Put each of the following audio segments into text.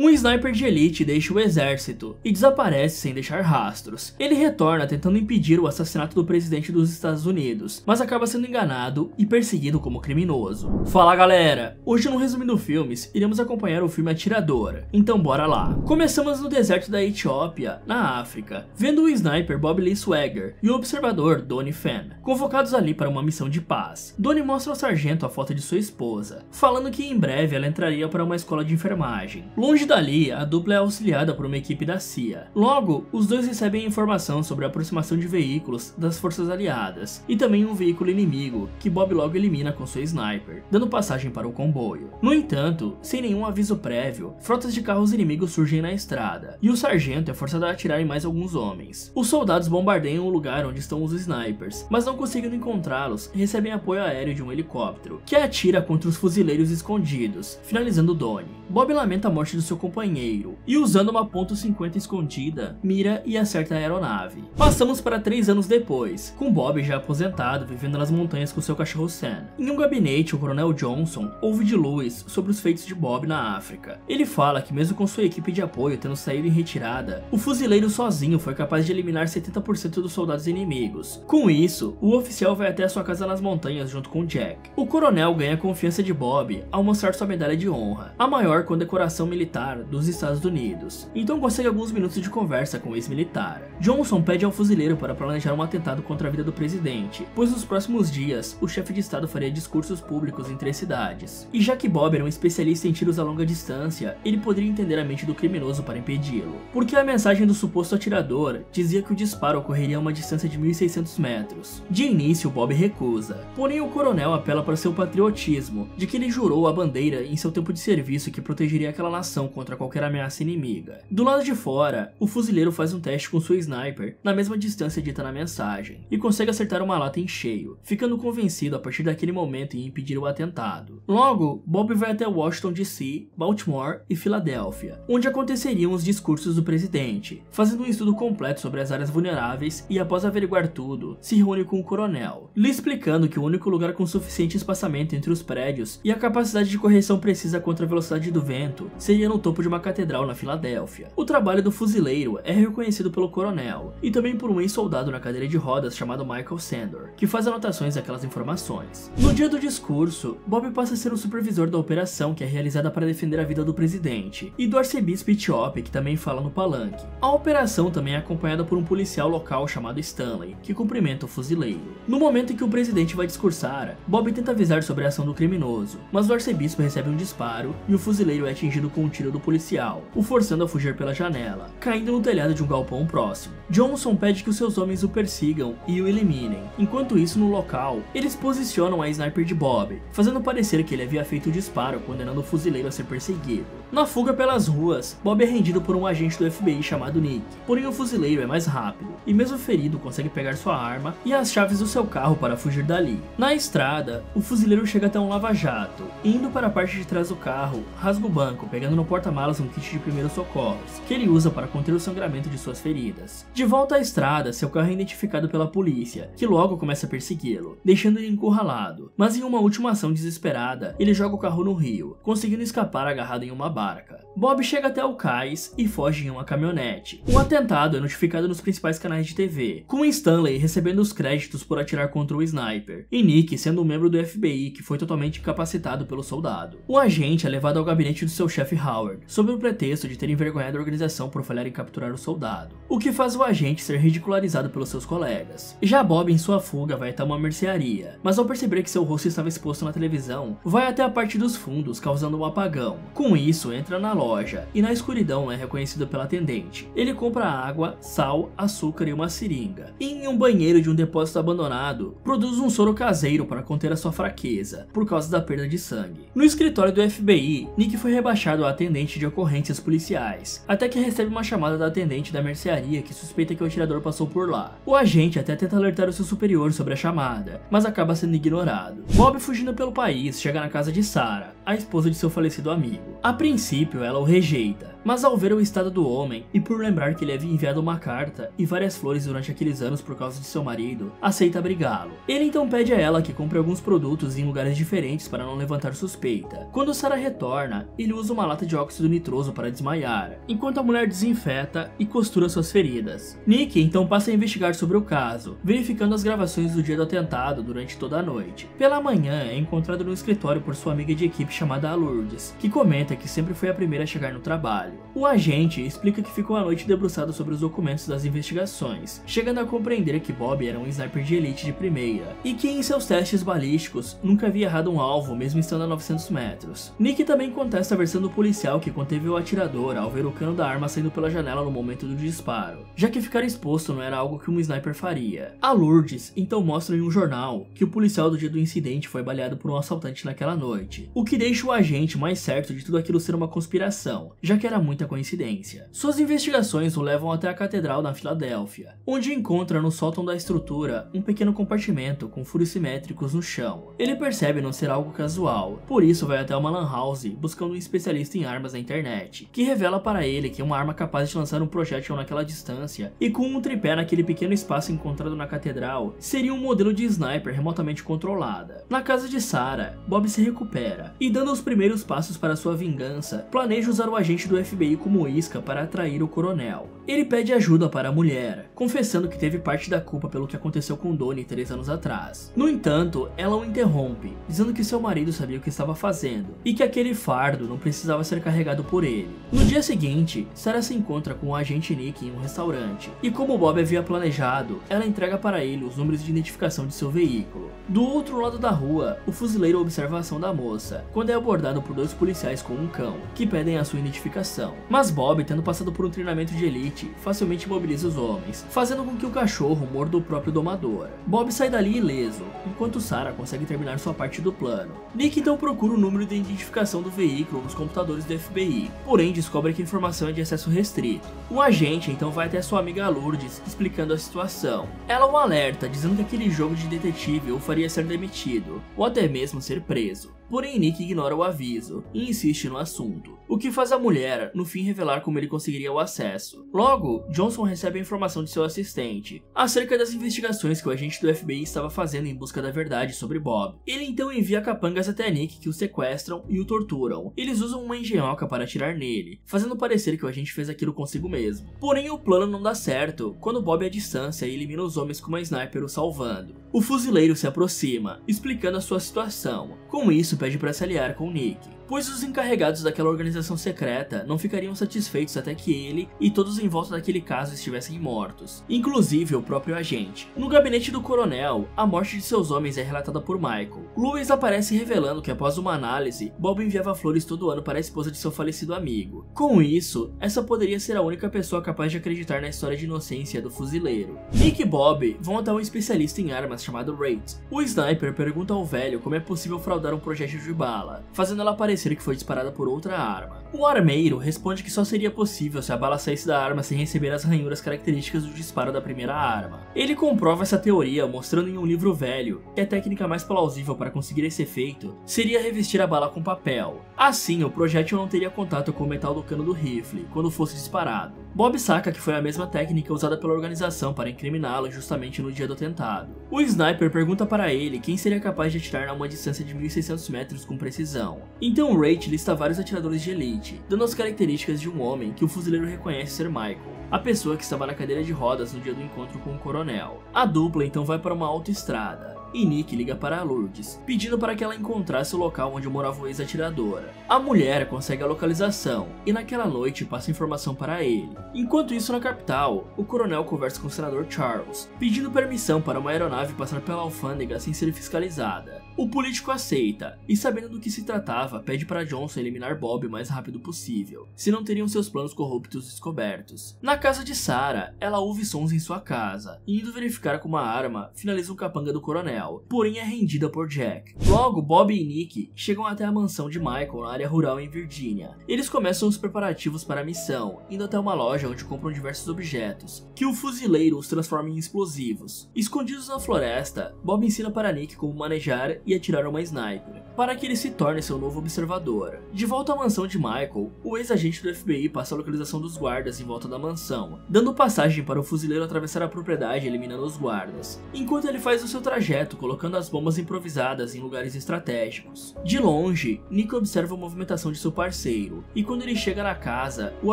Um sniper de elite deixa o exército e desaparece sem deixar rastros. Ele retorna tentando impedir o assassinato do presidente dos Estados Unidos, mas acaba sendo enganado e perseguido como criminoso. Fala galera, hoje no Resumindo Filmes iremos acompanhar o filme Atirador, então bora lá. Começamos no deserto da Etiópia, na África, vendo o sniper Bob Lee Swagger e o observador Donnie Phen, convocados ali para uma missão de paz. Donnie mostra ao sargento a foto de sua esposa, falando que em breve ela entraria para uma escola de enfermagem. Longe dali, a dupla é auxiliada por uma equipe da CIA. Logo, os dois recebem informação sobre a aproximação de veículos das forças aliadas e também um veículo inimigo, que Bob logo elimina com seu sniper, dando passagem para o comboio. No entanto, sem nenhum aviso prévio, frotas de carros inimigos surgem na estrada, e o sargento é forçado a atirar em mais alguns homens. Os soldados bombardeiam o lugar onde estão os snipers, mas não conseguindo encontrá-los, recebem apoio aéreo de um helicóptero, que atira contra os fuzileiros escondidos, finalizando Donnie. Bob lamenta a morte do seu companheiro, e usando uma .50 escondida, mira e acerta a aeronave. Passamos para 3 anos depois, com Bob já aposentado, vivendo nas montanhas com seu cachorro Sam. Em um gabinete, o coronel Johnson ouve de Lewis sobre os feitos de Bob na África. Ele fala que mesmo com sua equipe de apoio tendo saído em retirada, o fuzileiro sozinho foi capaz de eliminar 70% dos soldados inimigos. Com isso, o oficial vai até a sua casa nas montanhas junto com Jack. O coronel ganha a confiança de Bob ao mostrar sua medalha de honra, a maior condecoração militar dos Estados Unidos, então consegue alguns minutos de conversa com o ex-militar. Johnson pede ao fuzileiro para planejar um atentado contra a vida do presidente, pois nos próximos dias o chefe de estado faria discursos públicos em 3 cidades. E já que Bob era um especialista em tiros a longa distância, ele poderia entender a mente do criminoso para impedi-lo, porque a mensagem do suposto atirador dizia que o disparo ocorreria a uma distância de 1.600 metros. De início, Bob recusa, porém o coronel apela para seu patriotismo, de que ele jurou a bandeira em seu tempo de serviço que protegeria aquela nação contra qualquer ameaça inimiga. Do lado de fora, o fuzileiro faz um teste com sua sniper na mesma distância dita na mensagem, e consegue acertar uma lata em cheio, ficando convencido a partir daquele momento em impedir o atentado. Logo, Bob vai até Washington DC, Baltimore e Filadélfia, onde aconteceriam os discursos do presidente, fazendo um estudo completo sobre as áreas vulneráveis e após averiguar tudo, se reúne com o coronel, lhe explicando que o único lugar com suficiente espaçamento entre os prédios e a capacidade de correção precisa contra a velocidade do vento seria no topo de uma catedral na Filadélfia. O trabalho do fuzileiro é reconhecido pelo coronel e também por um ex-soldado na cadeira de rodas chamado Michael Sandor, que faz anotações daquelas informações. No dia do discurso, Bob passa a ser o supervisor da operação que é realizada para defender a vida do presidente, e do arcebispo etíope, que também fala no palanque. A operação também é acompanhada por um policial local chamado Stanley, que cumprimenta o fuzileiro. No momento em que o presidente vai discursar, Bob tenta avisar sobre a ação do criminoso, mas o arcebispo recebe um disparo e o fuzileiro é atingido com um tiro do policial, o forçando a fugir pela janela, caindo no telhado de um galpão próximo. Johnson pede que os seus homens o persigam e o eliminem. Enquanto isso, no local, eles posicionam a sniper de Bob, fazendo parecer que ele havia feito o disparo, condenando o fuzileiro a ser perseguido. Na fuga pelas ruas, Bob é rendido por um agente do FBI chamado Nick, porém o fuzileiro é mais rápido, e mesmo ferido consegue pegar sua arma e as chaves do seu carro para fugir dali. Na estrada, o fuzileiro chega até um lava-jato, e indo para a parte de trás do carro, rasga o banco, pegando no porta-malas um kit de primeiros socorros, que ele usa para conter o sangramento de suas feridas. De volta à estrada, seu carro é identificado pela polícia, que logo começa a persegui-lo, deixando ele encurralado, mas em uma última ação desesperada, ele joga o carro no rio, conseguindo escapar agarrado em uma barca. Bob chega até o cais e foge em uma caminhonete. O atentado é notificado nos principais canais de TV, com Stanley recebendo os créditos por atirar contra o sniper, e Nick sendo um membro do FBI que foi totalmente incapacitado pelo soldado. O agente é levado ao gabinete do seu chefe Howard, sob o pretexto de ter envergonhado a organização por falhar em capturar o soldado, o que faz o agente ser ridicularizado pelos seus colegas. Já Bob, em sua fuga, vai até uma mercearia, mas ao perceber que seu rosto estava exposto na televisão, vai até a parte dos fundos, causando um apagão. Com isso, entra na loja, e na escuridão é reconhecido pela atendente. Ele compra água, sal, açúcar e uma seringa, e em um banheiro de um depósito abandonado, produz um soro caseiro para conter a sua fraqueza, por causa da perda de sangue. No escritório do FBI, Nick foi rebaixado a atendente de ocorrências policiais, até que recebe uma chamada da atendente da mercearia que suspeita que o atirador passou por lá. O agente até tenta alertar o seu superior sobre a chamada, mas acaba sendo ignorado. Bob, fugindo pelo país, chega na casa de Sarah, a esposa de seu falecido amigo. A princípio, ela o rejeita, mas ao ver o estado do homem e por lembrar que ele havia enviado uma carta e várias flores durante aqueles anos por causa de seu marido, aceita abrigá-lo. Ele então pede a ela que compre alguns produtos em lugares diferentes para não levantar suspeita. Quando Sarah retorna, ele usa uma lata de óxido nitroso para desmaiar, enquanto a mulher desinfeta e costura suas feridas. Nick então passa a investigar sobre o caso, verificando as gravações do dia do atentado durante toda a noite. Pela manhã, é encontrado no escritório por sua amiga de equipe chamada Lourdes, que comenta que sempre foi a primeira a chegar no trabalho. O agente explica que ficou a noite debruçado sobre os documentos das investigações, chegando a compreender que Bob era um sniper de elite de primeira, e que em seus testes balísticos nunca havia errado um alvo mesmo estando a 900 metros. Nick também contesta a versão do policial que conteve o atirador ao ver o cano da arma saindo pela janela no momento do disparo, já que ficar exposto não era algo que um sniper faria. A Lourdes então mostra em um jornal que o policial do dia do incidente foi baleado por um assaltante naquela noite, o que deixa o agente mais certo de tudo aquilo ser uma conspiração, já que era muita coincidência. Suas investigações o levam até a catedral na Filadélfia, onde encontra no sótão da estrutura um pequeno compartimento com furos simétricos no chão. Ele percebe não ser algo casual, por isso vai até uma lan house buscando um especialista em armas na internet, que revela para ele que uma arma capaz de lançar um projétil naquela distância e com um tripé naquele pequeno espaço encontrado na catedral seria um modelo de sniper remotamente controlada. Na casa de Sarah, Bob se recupera e, dando os primeiros passos para sua vingança, planeja usar o agente do FBI como isca para atrair o coronel. Ele pede ajuda para a mulher, confessando que teve parte da culpa pelo que aconteceu com Donnie 3 anos atrás. No entanto, ela o interrompe, dizendo que seu marido sabia o que estava fazendo e que aquele fardo não precisava ser carregado por ele. No dia seguinte, Sarah se encontra com o agente Nick em um restaurante, e como Bob havia planejado, ela entrega para ele os números de identificação de seu veículo. Do outro lado da rua, o fuzileiro observa a ação da moça, quando é abordado por 2 policiais com um cão, que pedem a sua identificação. Mas Bob, tendo passado por um treinamento de elite, facilmente imobiliza os homens, fazendo com que o cachorro morda o próprio domador. Bob sai dali ileso, enquanto Sarah consegue terminar sua parte do plano. Nick então procura o número de identificação do veículo nos computadores do FBI, porém descobre que a informação é de acesso restrito. O agente então vai até sua amiga Lourdes, explicando a situação. Ela o alerta, dizendo que aquele jogo de detetive o faria ser demitido, ou até mesmo ser preso. Porém, Nick ignora o aviso e insiste no assunto, o que faz a mulher, no fim, revelar como ele conseguiria o acesso. Logo, Johnson recebe a informação de seu assistente acerca das investigações que o agente do FBI estava fazendo em busca da verdade sobre Bob. Ele então envia capangas até Nick, que o sequestram e o torturam. Eles usam uma engenhoca para atirar nele, fazendo parecer que o agente fez aquilo consigo mesmo. Porém, o plano não dá certo quando Bob à distância elimina os homens com uma sniper o salvando. O fuzileiro se aproxima, explicando a sua situação. Com isso, pede para se aliar com Nick, pois os encarregados daquela organização secreta não ficariam satisfeitos até que ele e todos em volta daquele caso estivessem mortos, inclusive o próprio agente. No gabinete do coronel, a morte de seus homens é relatada por Michael. Louis aparece revelando que após uma análise, Bob enviava flores todo ano para a esposa de seu falecido amigo. Com isso, essa poderia ser a única pessoa capaz de acreditar na história de inocência do fuzileiro. Nick e Bob vão até um especialista em armas chamado Rate. O sniper pergunta ao velho como é possível fraudar um projétil de bala, fazendo ela parecer que foi disparada por outra arma. O armeiro responde que só seria possível se a bala saísse da arma sem receber as ranhuras características do disparo da primeira arma. Ele comprova essa teoria mostrando em um livro velho que a técnica mais plausível para conseguir esse efeito seria revestir a bala com papel. Assim, o projétil não teria contato com o metal do cano do rifle quando fosse disparado. Bob saca que foi a mesma técnica usada pela organização para incriminá-lo justamente no dia do atentado. O sniper pergunta para ele quem seria capaz de atirar a uma distância de 1.600 metros com precisão. Então Rate lista vários atiradores de elite, dando as características de um homem que o fuzileiro reconhece ser Michael, a pessoa que estava na cadeira de rodas no dia do encontro com o coronel. A dupla então vai para uma autoestrada, e Nick liga para a Lourdes, pedindo para que ela encontrasse o local onde morava o ex-atirador. A mulher consegue a localização, e naquela noite passa informação para ele. Enquanto isso, na capital, o coronel conversa com o senador Charles, pedindo permissão para uma aeronave passar pela alfândega sem ser fiscalizada. O político aceita, e sabendo do que se tratava, pede para Johnson eliminar Bob o mais rápido possível, senão teriam seus planos corruptos descobertos. Na casa de Sarah, ela ouve sons em sua casa, e indo verificar com uma arma, finaliza um capanga do coronel. coronel, porém é rendida por Jack. Logo, Bob e Nick chegam até a mansão de Michael na área rural em Virgínia. Eles começam os preparativos para a missão, indo até uma loja onde compram diversos objetos, que o fuzileiro os transforma em explosivos. Escondidos na floresta, Bob ensina para Nick como manejar e atirar uma sniper, para que ele se torne seu novo observador. De volta à mansão de Michael, o ex-agente do FBI passa a localização dos guardas em volta da mansão, dando passagem para o fuzileiro atravessar a propriedade eliminando os guardas, enquanto ele faz o seu trajeto colocando as bombas improvisadas em lugares estratégicos. De longe, Nick observa a movimentação de seu parceiro, e quando ele chega na casa, o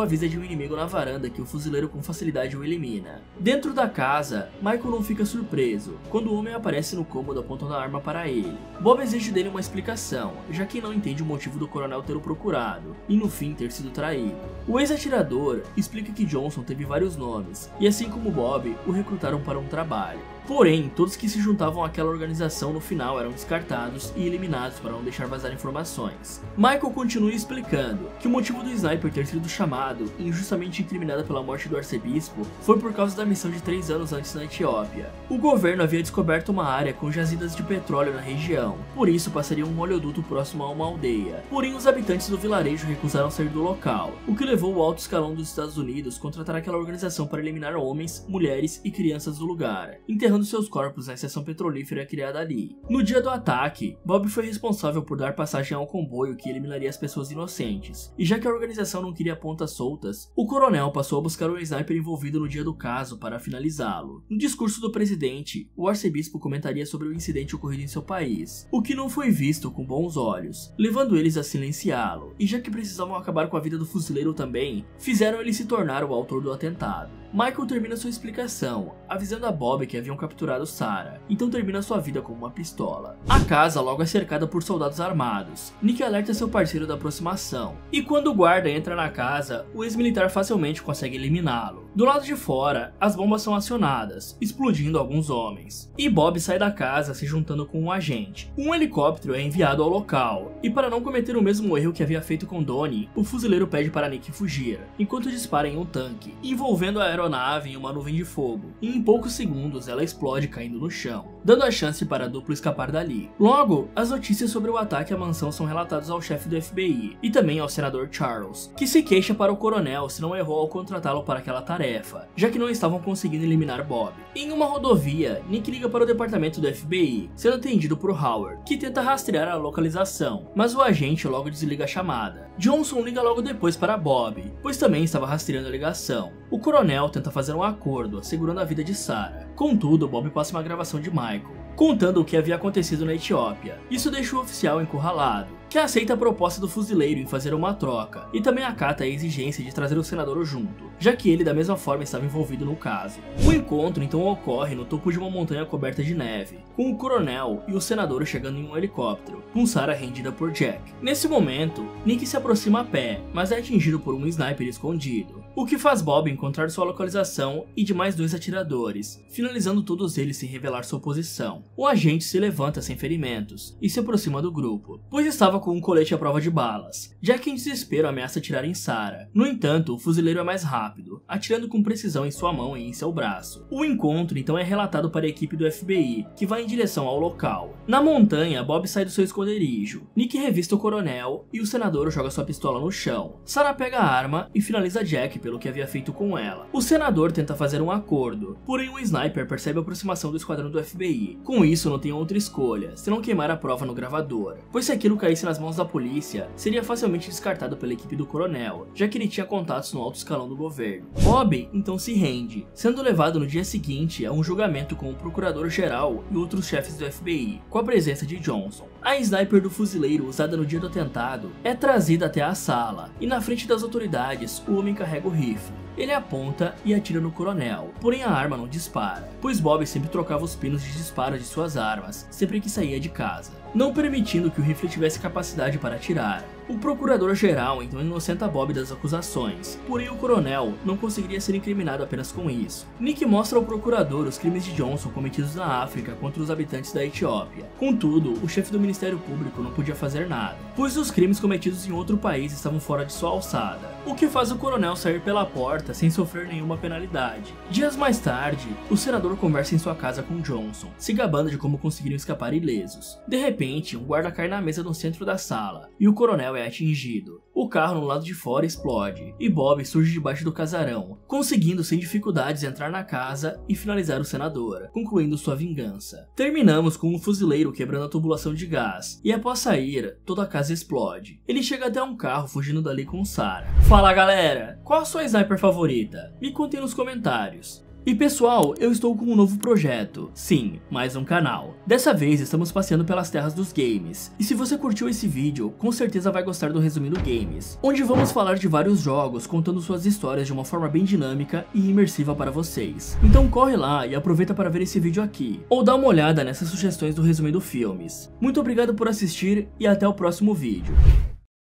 avisa de um inimigo na varanda que o fuzileiro com facilidade o elimina. Dentro da casa, Michael não fica surpreso quando o homem aparece no cômodo apontando a arma para ele. Bob exige dele uma explicação, já que não entende o motivo do coronel ter o procurado, e no fim ter sido traído. O ex-atirador explica que Johnson teve vários nomes, e assim como Bob, o recrutaram para um trabalho. Porém, todos que se juntavam àquela organização no final eram descartados e eliminados para não deixar vazar informações. Michael continua explicando que o motivo do sniper ter sido chamado e injustamente incriminado pela morte do arcebispo foi por causa da missão de 3 anos antes na Etiópia. O governo havia descoberto uma área com jazidas de petróleo na região, por isso passaria um oleoduto próximo a uma aldeia. Porém, os habitantes do vilarejo recusaram sair do local, o que levou o alto escalão dos Estados Unidos a contratar aquela organização para eliminar homens, mulheres e crianças do lugar, enterrando seus corpos na estação petrolífera criada ali. No dia do ataque, Bob foi responsável por dar passagem ao comboio que eliminaria as pessoas inocentes, e já que a organização não queria pontas soltas, o coronel passou a buscar o sniper envolvido no dia do caso para finalizá-lo. No discurso do presidente, o arcebispo comentaria sobre o incidente ocorrido em seu país, o que não foi visto com bons olhos, levando eles a silenciá-lo, e já que precisavam acabar com a vida do fuzileiro também, fizeram ele se tornar o autor do atentado. Michael termina sua explicação, avisando a Bob que haviam capturado Sarah, então termina sua vida com uma pistola. A casa logo é cercada por soldados armados. Nick alerta seu parceiro da aproximação, e quando o guarda entra na casa, o ex-militar facilmente consegue eliminá-lo. Do lado de fora, as bombas são acionadas, explodindo alguns homens, e Bob sai da casa se juntando com um agente. Um helicóptero é enviado ao local, e para não cometer o mesmo erro que havia feito com Donnie, o fuzileiro pede para Nick fugir, enquanto dispara em um tanque, envolvendo a aeronave em uma nuvem de fogo, e em poucos segundos ela explode caindo no chão, dando a chance para a dupla escapar dali. Logo, as notícias sobre o ataque à mansão são relatadas ao chefe do FBI, e também ao senador Charles, que se queixa para o coronel se não errou ao contratá-lo para aquela tarefa, já que não estavam conseguindo eliminar Bob. Em uma rodovia, Nick liga para o departamento do FBI, sendo atendido por Howard, que tenta rastrear a localização, mas o agente logo desliga a chamada. Johnson liga logo depois para Bob, pois também estava rastreando a ligação. O coronel tenta fazer um acordo, assegurando a vida de Sarah. Contudo, Bob passa uma gravação de Michael, contando o que havia acontecido na Etiópia. Isso deixa o oficial encurralado, que aceita a proposta do fuzileiro em fazer uma troca, e também acata a exigência de trazer o senador junto, já que ele da mesma forma estava envolvido no caso. O encontro então ocorre no topo de uma montanha coberta de neve, com o coronel e o senador chegando em um helicóptero, com Sarah rendida por Jack. Nesse momento, Nick se aproxima a pé, mas é atingido por um sniper escondido, o que faz Bob encontrar sua localização e de mais 2 atiradores, finalizando todos eles sem revelar sua posição. O agente se levanta sem ferimentos e se aproxima do grupo, pois estava com um colete à prova de balas. Jack em desespero ameaça atirar em Sarah. No entanto, o fuzileiro é mais rápido, atirando com precisão em sua mão e em seu braço. O encontro então é relatado para a equipe do FBI, que vai em direção ao local. Na montanha, Bob sai do seu esconderijo. Nick revista o coronel e o senador joga sua pistola no chão. Sarah pega a arma e finaliza Jack pelo que havia feito com ela. O senador tenta fazer um acordo, porém um sniper percebe a aproximação do esquadrão do FBI. Com isso, não tem outra escolha, senão queimar a prova no gravador, pois se aquilo caísse nas mãos da polícia, seria facilmente descartado pela equipe do coronel, já que ele tinha contatos no alto escalão do governo. Bob então se rende, sendo levado no dia seguinte a um julgamento com o procurador-geral e outros chefes do FBI, com a presença de Johnson. A sniper do fuzileiro usada no dia do atentado é trazida até a sala, e na frente das autoridades, o homem carrega o rifle. Ele aponta e atira no coronel, porém a arma não dispara, pois Bob sempre trocava os pinos de disparo de suas armas sempre que saía de casa, não permitindo que o rifle tivesse capacidade para atirar. O procurador-geral então inocenta Bob das acusações, porém o coronel não conseguiria ser incriminado apenas com isso. Nick mostra ao procurador os crimes de Johnson cometidos na África contra os habitantes da Etiópia. Contudo, o chefe do Ministério Público não podia fazer nada, pois os crimes cometidos em outro país estavam fora de sua alçada, o que faz o coronel sair pela porta sem sofrer nenhuma penalidade. Dias mais tarde, o senador conversa em sua casa com Johnson, se gabando de como conseguiram escapar ilesos. De repente, um guarda cai na mesa no centro da sala, e o coronel é atingido. O carro no lado de fora explode, e Bob surge debaixo do casarão, conseguindo sem dificuldades entrar na casa e finalizar o senador, concluindo sua vingança. Terminamos com um fuzileiro quebrando a tubulação de gás, e após sair, toda a casa explode. Ele chega até um carro fugindo dali com Sarah. Fala galera, qual a sua sniper favorita? Me contem nos comentários. E pessoal, eu estou com um novo projeto, sim, mais um canal. Dessa vez estamos passeando pelas terras dos games, e se você curtiu esse vídeo, com certeza vai gostar do Resumindo Games, onde vamos falar de vários jogos contando suas histórias de uma forma bem dinâmica e imersiva para vocês. Então corre lá e aproveita para ver esse vídeo aqui, ou dá uma olhada nessas sugestões do Resumindo Filmes. Muito obrigado por assistir e até o próximo vídeo.